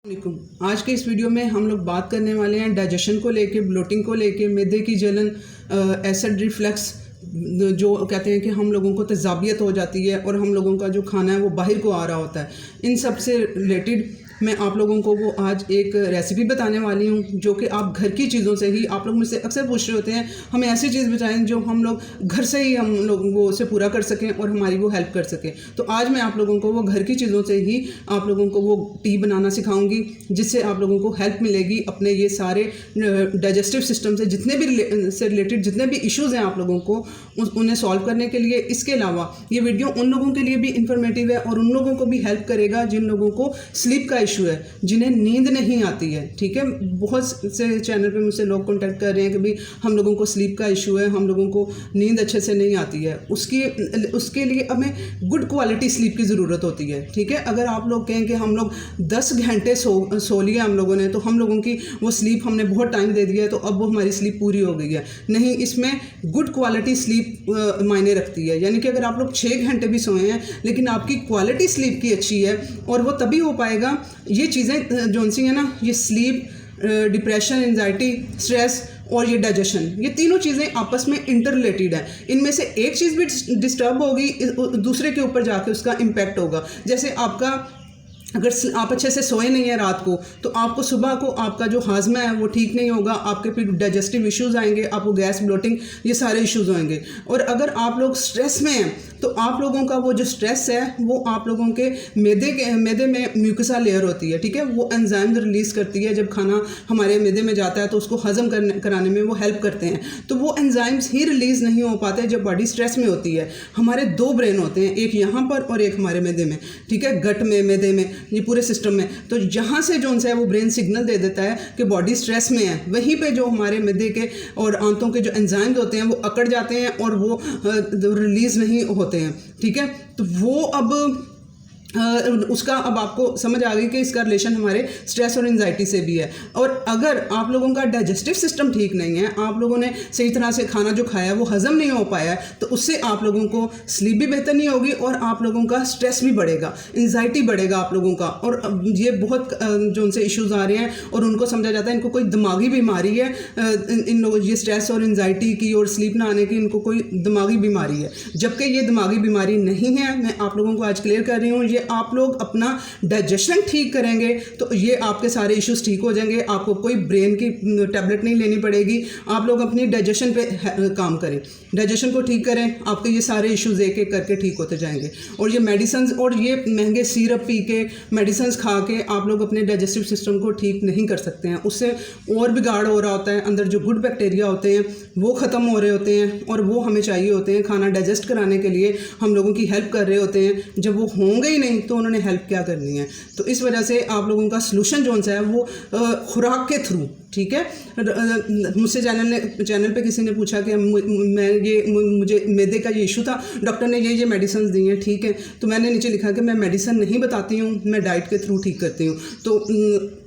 वालेकुम। आज के इस वीडियो में हम लोग बात करने वाले हैं डाइजेशन को लेके, ब्लोटिंग को लेके, मैदे की जलन, एसिड रिफ्लक्स, जो कहते हैं कि हम लोगों को तेज़ाबियत हो जाती है और हम लोगों का जो खाना है वो बाहर को आ रहा होता है। इन सब से रिलेटेड मैं आप लोगों को वो आज एक रेसिपी बताने वाली हूँ जो कि आप घर की चीज़ों से ही, आप लोग मुझसे अक्सर पूछ रहे होते हैं हमें ऐसी चीज़ बताएं जो हम लोग घर से ही हम लोग वो उसे पूरा कर सकें और हमारी वो हेल्प कर सकें। तो आज मैं आप लोगों को वो घर की चीज़ों से ही आप लोगों को वो टी बनाना सिखाऊंगी जिससे आप लोगों को हेल्प मिलेगी अपने ये सारे डाइजेस्टिव सिस्टम से जितने भी से रिलेटेड जितने भी इश्यूज़ हैं आप लोगों को उन्हें सॉल्व करने के लिए। इसके अलावा ये वीडियो उन लोगों के लिए भी इंफॉर्मेटिव है और उन लोगों को भी हेल्प करेगा जिन लोगों को स्लीप का इशू है, जिन्हें नींद नहीं आती है। ठीक है, बहुत से चैनल पे मुझसे लोग कांटेक्ट कर रहे हैं कि भाई हम लोगों को स्लीप का इशू है, हम लोगों को नींद अच्छे से नहीं आती है। उसके लिए हमें गुड क्वालिटी स्लीप की ज़रूरत होती है। ठीक है, अगर आप लोग कहें कि हम लोग 10 घंटे सो लिया हम लोगों ने, तो हम लोगों की वो स्लीप हमने बहुत टाइम दे दिया है तो अब वो हमारी स्लीप पूरी हो गई है। नहीं, इसमें गुड क्वालिटी स्लीप मायने रखती है। यानी कि अगर आप लोग 6 घंटे भी सोए हैं लेकिन आपकी क्वालिटी स्लीप की अच्छी है, और वो तभी हो पाएगा। ये चीज़ें जो सी हैं ना, ये स्लीप, डिप्रेशन, एंजाइटी, स्ट्रेस और ये डाइजेशन, ये तीनों चीज़ें आपस में इंटर रिलेटेड है। इनमें से एक चीज़ भी डिस्टर्ब होगी, दूसरे के ऊपर जाके उसका इम्पैक्ट होगा। जैसे आपका अगर आप अच्छे से सोए नहीं हैं रात को, तो आपको सुबह को आपका जो हाजमा है वो ठीक नहीं होगा, आपके फिर डाइजेस्टिव इश्यूज़ आएंगे, आपको गैस, ब्लोटिंग, ये सारे इश्यूज़ होंगे। और अगर आप लोग स्ट्रेस में हैं तो आप लोगों का वो जो स्ट्रेस है वो आप लोगों के मैदे में म्यूकसा लेयर होती है। ठीक है, वो एंजाइम रिलीज़ करती है। जब खाना हमारे मैदे में जाता है तो उसको हजम कराने में वो हेल्प करते हैं। तो वो एंजाइम्स ही रिलीज़ नहीं हो पाते जब बॉडी स्ट्रेस में होती है। हमारे 2 ब्रेन होते हैं, एक यहाँ पर और एक हमारे मैदे में। ठीक है, गट में, मैदे में, ये पूरे सिस्टम में। तो यहाँ से जो है वो ब्रेन सिग्नल दे देता है कि बॉडी स्ट्रेस में है। वहीं पे जो हमारे मैदे के और आंतों के जो एंजाइम्स होते हैं वो अकड़ जाते हैं और वो रिलीज़ नहीं होते हैं। ठीक है, तो वो अब उसका अब आपको समझ आ गई कि इसका रिलेशन हमारे स्ट्रेस और एंजाइटी से भी है। और अगर आप लोगों का डाइजेस्टिव सिस्टम ठीक नहीं है, आप लोगों ने सही तरह से खाना जो खाया वो हजम नहीं हो पाया है, तो उससे आप लोगों को स्लीप भी बेहतर नहीं होगी और आप लोगों का स्ट्रेस भी बढ़ेगा, एंजाइटी बढ़ेगा आप लोगों का। और ये बहुत जो उनसे इश्यूज़ आ रहे हैं और उनको समझा जाता है इनको कोई दिमागी बीमारी है, इन लोगों ये स्ट्रेस और एंजाइटी की और स्लीप ना आने की इनको कोई दिमागी बीमारी है, जबकि ये दिमागी बीमारी नहीं है। मैं आप लोगों को आज क्लियर कर रही हूँ। आप लोग अपना डाइजेशन ठीक करेंगे तो ये आपके सारे इश्यूज ठीक हो जाएंगे। आपको कोई ब्रेन की टैबलेट नहीं लेनी पड़ेगी। आप लोग अपनी डाइजेशन पे काम करें, डाइजेशन को ठीक करें, आपके ये सारे इश्यूज एक एक करके ठीक होते जाएंगे। और ये मेडिसिन और ये महंगे सिरप पी के, मेडिसिन खा के आप लोग अपने डाइजेस्टिव सिस्टम को ठीक नहीं कर सकते हैं। उससे और बिगाड़ हो रहा होता है। अंदर जो गुड बैक्टीरिया होते हैं वो ख़त्म हो रहे होते हैं और वो हमें चाहिए होते हैं खाना डाइजेस्ट कराने के लिए, हम लोगों की हेल्प कर रहे होते हैं। जब वो होंगे ही नहीं तो उन्होंने हेल्प क्या करनी है। तो इस वजह से आप लोगों का सलूशन जो है वो खुराक के थ्रू। ठीक है, मुझसे चैनल पे किसी ने पूछा कि मुझे मैदे का ये इशू था, डॉक्टर ने ये मेडिसिन दी हैं। ठीक है, तो मैंने नीचे लिखा कि मैं मेडिसिन नहीं बताती हूँ, मैं डाइट के थ्रू ठीक करती हूँ। तो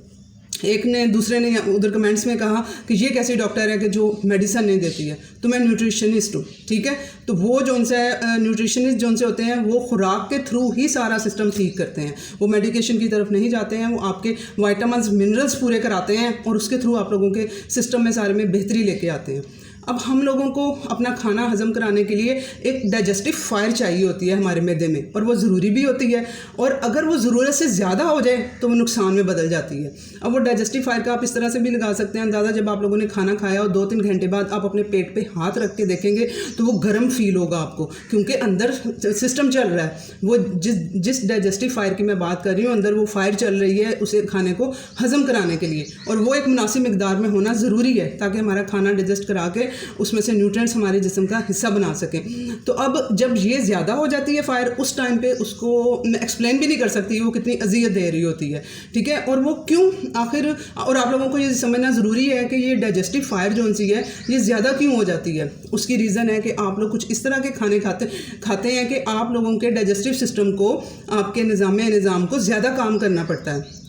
दूसरे ने उधर कमेंट्स में कहा कि ये कैसे डॉक्टर है कि जो मेडिसिन नहीं देती है। तो मैं न्यूट्रिशनिस्ट हूँ। ठीक है, तो वो जो उनसे न्यूट्रिशनिस्ट जो उनसे होते हैं वो खुराक के थ्रू ही सारा सिस्टम ठीक करते हैं। वो मेडिकेशन की तरफ नहीं जाते हैं, वो आपके वाइटामिन्स, मिनरल्स पूरे कराते हैं और उसके थ्रू आप लोगों के सिस्टम में सारे में बेहतरी लेके आते हैं। अब हम लोगों को अपना खाना हजम कराने के लिए एक डाइजेस्टिव फायर चाहिए होती है हमारे मैदे में, और वो ज़रूरी भी होती है। और अगर वो ज़रूरत से ज़्यादा हो जाए तो वो नुकसान में बदल जाती है। अब वो डाइजेस्टिव फायर का आप इस तरह से भी लगा सकते हैं अंदाज़ा, जब आप लोगों ने खाना खाया और 2-3 घंटे बाद आप अपने पेट पे हाथ रख के देखेंगे तो वो गर्म फील होगा आपको, क्योंकि अंदर सिस्टम चल रहा है। वो जिस डाइजेस्टिव फायर की मैं बात कर रही हूँ, अंदर वो फायर चल रही है उसे खाने को हजम कराने के लिए, और वो एक मुनासिब मिकदार में होना ज़रूरी है ताकि हमारा खाना डाइजेस्ट करा के उसमें से न्यूट्रिएंट्स हमारे जिस्म का हिस्सा बना सकें। तो अब जब ये ज़्यादा हो जाती है फायर, उस टाइम पे उसको मैं एक्सप्लेन भी नहीं कर सकती वो कितनी अजियत दे रही होती है। ठीक है, और वो क्यों आखिर, और आप लोगों को ये समझना ज़रूरी है कि ये डाइजेस्टिव फायर जो सी है ये ज़्यादा क्यों हो जाती है। उसकी रीज़न है कि आप लोग कुछ इस तरह के खाने खाते हैं कि आप लोगों के डाइजेस्टिव सिस्टम को, आपके निज़ाम को ज़्यादा काम करना पड़ता है।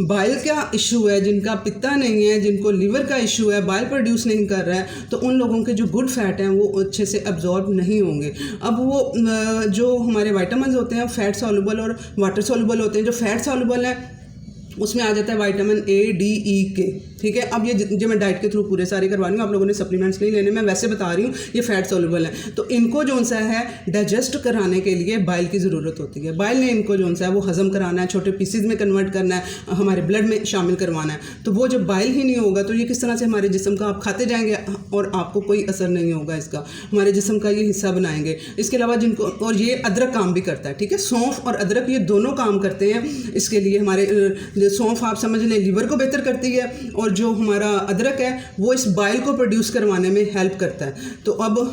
बाइल का इशू है, जिनका पित्ता नहीं है, जिनको लीवर का इशू है, बाइल प्रोड्यूस नहीं कर रहा है, तो उन लोगों के जो गुड फैट हैं वो अच्छे से अब्जॉर्ब नहीं होंगे। अब वो जो हमारे विटामिन्स होते हैं फैट सॉल्युबल और वाटर सॉल्युबल होते हैं। जो फैट सॉल्युबल है उसमें आ जाता है vitamin A, D, E, K, ठीक है। अब ये जो मैं डाइट के थ्रू पूरे सारे करवा रही हूँ, आप लोगों ने सप्लीमेंट्स नहीं लेने, मैं वैसे बता रही हूँ, ये फैट सॉल्युबल है। तो इनको जो सा है डाइजेस्ट कराने के लिए बाइल की ज़रूरत होती है। बाइल ने इनको जो सा है वो हज़म कराना है, छोटे पीसीज में कन्वर्ट करना है, हमारे ब्लड में शामिल करवाना है। तो वो जब बाइल ही नहीं होगा तो ये किस तरह से हमारे जिस्म का आप खाते जाएंगे और आपको कोई असर नहीं होगा इसका, हमारे जिस्म का ये हिस्सा बनाएंगे। इसके अलावा जिनको, और ये अदरक काम भी करता है, ठीक है। सौंफ और अदरक ये दोनों काम करते हैं इसके लिए। हमारे सौंफ आप समझ लें लीवर को बेहतर करती है, और जो हमारा अदरक है वो इस बाइल को प्रोड्यूस करवाने में हेल्प करता है। तो अब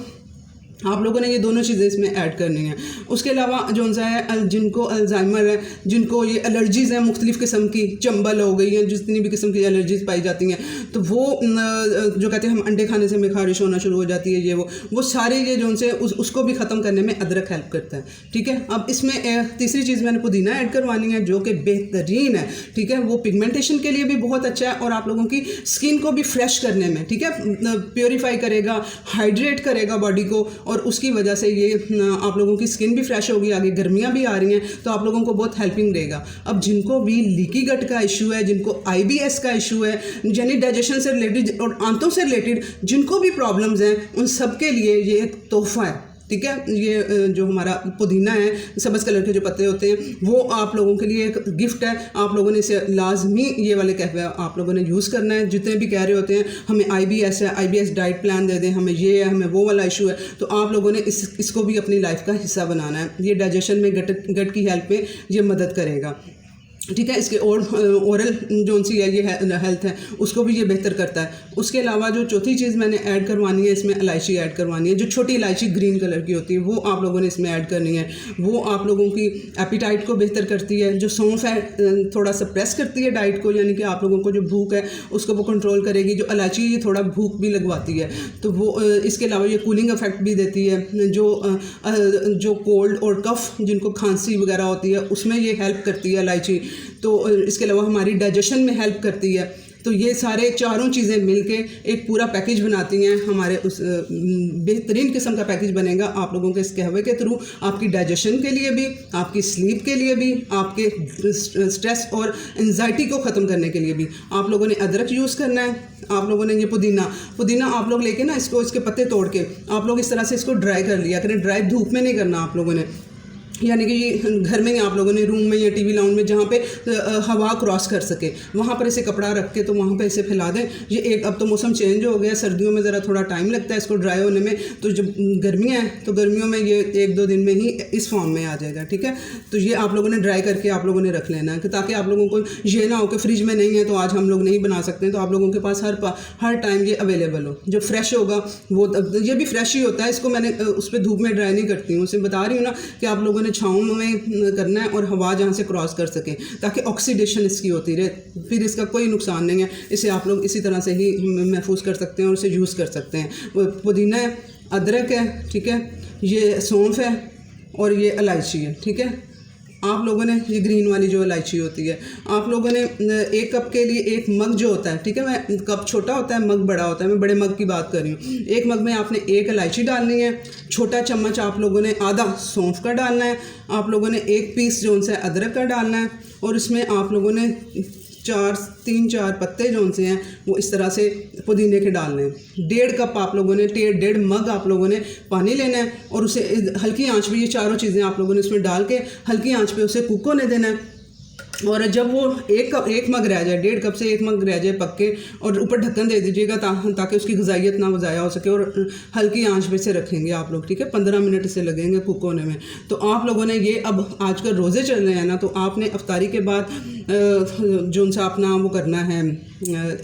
आप लोगों ने ये दोनों चीज़ें इसमें ऐड करनी है। उसके अलावा जो सा है जिनको अल्जाइमर है, जिनको ये एलर्जीज़ हैं मुख्तलिफ़ किस्म की, चंबल हो गई हैं, जितनी भी किस्म की एलर्जीज़ पाई जाती हैं, तो वो जो कहते हैं हम अंडे खाने से हमें खारिश होना शुरू हो जाती है, ये वो सारे ये जो से उसको भी ख़त्म करने में अदरक हेल्प करता है, ठीक है। अब इसमें तीसरी चीज़ मैंने पुदीना ऐड करवानी है जो कि बेहतरीन है, ठीक है। वो पिगमेंटेशन के लिए भी बहुत अच्छा है और आप लोगों की स्किन को भी फ्रेश करने में, ठीक है, प्योरीफाई करेगा, हाइड्रेट करेगा बॉडी को, और उसकी वजह से ये आप लोगों की स्किन भी फ्रेश होगी। आगे गर्मियाँ भी आ रही हैं तो आप लोगों को बहुत हेल्पिंग देगा। अब जिनको भी लीकी गट का इशू है, जिनको IBS का इशू है, यानी डाइजेशन से रिलेटेड और आंतों से रिलेटेड जिनको भी प्रॉब्लम्स हैं, उन सब के लिए ये एक तोहफ़ा है, ठीक है। ये जो हमारा पुदीना है, सब्ज़ कलर के जो पत्ते होते हैं, वो आप लोगों के लिए एक गिफ्ट है। आप लोगों ने इसे लाजमी ये वाले कहवे आप लोगों ने यूज़ करना है। जितने भी कह रहे होते हैं हमें IBS है, IBS डाइट प्लान दे दें, हमें ये है, हमें वो वाला इशू है, तो आप लोगों ने इसको भी अपनी लाइफ का हिस्सा बनाना है। ये डाइजेशन में गट की हेल्प में ये मदद करेगा, ठीक है। इसके ओरल जो सी है ये हेल्थ है उसको भी ये बेहतर करता है। उसके अलावा जो चौथी चीज़ मैंने ऐड करवानी है, इसमें इलायची ऐड करवानी है। जो छोटी इलायची ग्रीन कलर की होती है वो आप लोगों ने इसमें ऐड करनी है। वो आप लोगों की एपिटाइट को बेहतर करती है। जो सौंफ है थोड़ा सप्रेस करती है डाइट को, यानी कि आप लोगों को जो भूख है उसको वो कंट्रोल करेगी। जो इलायची ये थोड़ा भूख भी लगवाती है, तो वो इसके अलावा ये कूलिंग इफेक्ट भी देती है। जो कोल्ड और कफ जिनको खांसी वगैरह होती है उसमें ये हेल्प करती है इलायची। तो इसके अलावा हमारी डाइजेशन में हेल्प करती है। तो ये सारे चारों चीज़ें मिलके एक पूरा पैकेज बनाती हैं। हमारे उस बेहतरीन किस्म का पैकेज बनेगा आप लोगों के इस कहवे के थ्रू, आपकी डाइजेशन के लिए भी, आपकी स्लीप के लिए भी, आपके स्ट्रेस और एंजाइटी को ख़त्म करने के लिए भी। आप लोगों ने अदरक यूज़ करना है। आप लोगों ने ये पुदीना आप लोग लेके ना इसको, इसके पत्ते तोड़ के आप लोग इस तरह से इसको ड्राई कर लिया करें। ड्राई धूप में नहीं करना आप लोगों ने, यानी कि ये घर में ही आप लोगों ने रूम में या टीवी लाउंज में जहाँ पे हवा क्रॉस कर सके वहाँ पर इसे कपड़ा रख के तो वहाँ पे इसे फैला दें। ये एक, अब तो मौसम चेंज हो गया, सर्दियों में ज़रा थोड़ा टाइम लगता है इसको ड्राई होने में, तो जब गर्मियाँ हैं तो गर्मियों में ये 1-2 दिन में ही इस फॉर्म में आ जाएगा, ठीक है। तो ये आप लोगों ने ड्राई करके आप लोगों ने रख लेना है, ताकि आप लोगों को ये ना हो कि फ्रिज में नहीं है तो आज हम लोग नहीं बना सकते, तो आप लोगों के पास हर टाइम ये अवेलेबल हो। जो फ्रेश होगा वो ये भी फ्रेश ही होता है। इसको मैंने उस पर धूप में ड्राई नहीं करती हूँ, उसे बता रही हूँ ना कि आप लोगों ने छाँव में करना है और हवा जहाँ से क्रॉस कर सके, ताकि ऑक्सीडेशन इसकी होती रहे, फिर इसका कोई नुकसान नहीं है। इसे आप लोग इसी तरह से ही महफूज कर सकते हैं और इसे यूज़ कर सकते हैं। वो पुदीना है, अदरक है, ठीक है, ये सौंफ है और ये इलायची है, ठीक है। आप लोगों ने ये ग्रीन वाली जो इलायची होती है, आप लोगों ने 1 कप के लिए 1 मग जो होता है, ठीक है, मैं कप छोटा होता है मग बड़ा होता है, मैं बड़े मग की बात कर रही हूँ। 1 मग में आपने 1 इलायची डालनी है, छोटा चम्मच आप लोगों ने आधा सौंफ का डालना है, आप लोगों ने 1 पीस जो सा अदरक का डालना है, और इसमें आप लोगों ने 3-4 पत्ते जो से हैं वो इस तरह से पुदीने के डालने हैं। 1.5 कप आप लोगों ने 1.5 मग आप लोगों ने पानी लेना है और उसे हल्की आंच पे ये चारों चीज़ें आप लोगों ने इसमें डाल के हल्की आंच पे उसे कुक होने देना है। और जब वो 1 मग रह जाए, 1.5 कप से 1 मग रह जाए पक के, और ऊपर ढक्कन दे दीजिएगा ताकि उसकी ग़िज़ाइयत ना ज़ाया हो सके, और हल्की आंच पे से रखेंगे आप लोग, ठीक है। 15 मिनट से लगेंगे कुक होने में। तो आप लोगों ने ये, अब आजकल रोज़े चल रहे हैं ना, तो आपने इफ्तारी के बाद जो सा अपना वो करना है,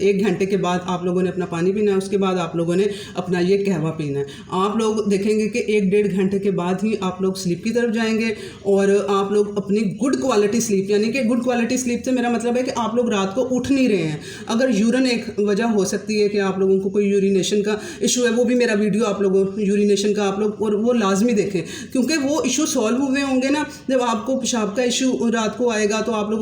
1 घंटे के बाद आप लोगों ने अपना पानी पीना है, उसके बाद आप लोगों ने अपना ये कहवा पीना है। आप लोग देखेंगे कि 1-1.5 घंटे के बाद ही आप लोग स्लीप की तरफ जाएंगे, और आप लोग अपनी गुड क्वालिटी स्लीप, यानी कि गुड क्वालिटी स्लीप से मेरा मतलब है कि आप लोग रात को उठ नहीं रहे हैं। अगर यूरिन एक वजह हो सकती है कि आप लोगों को कोई यूरिनेशन का इशू है, वो भी मेरा वीडियो आप लोगों यूरिनेशन का आप लोग और वो लाजमी देखें, क्योंकि वो इशू सॉल्व हुए होंगे ना। जब आपको पेशाब का इशू रात को आएगा तो आप लोग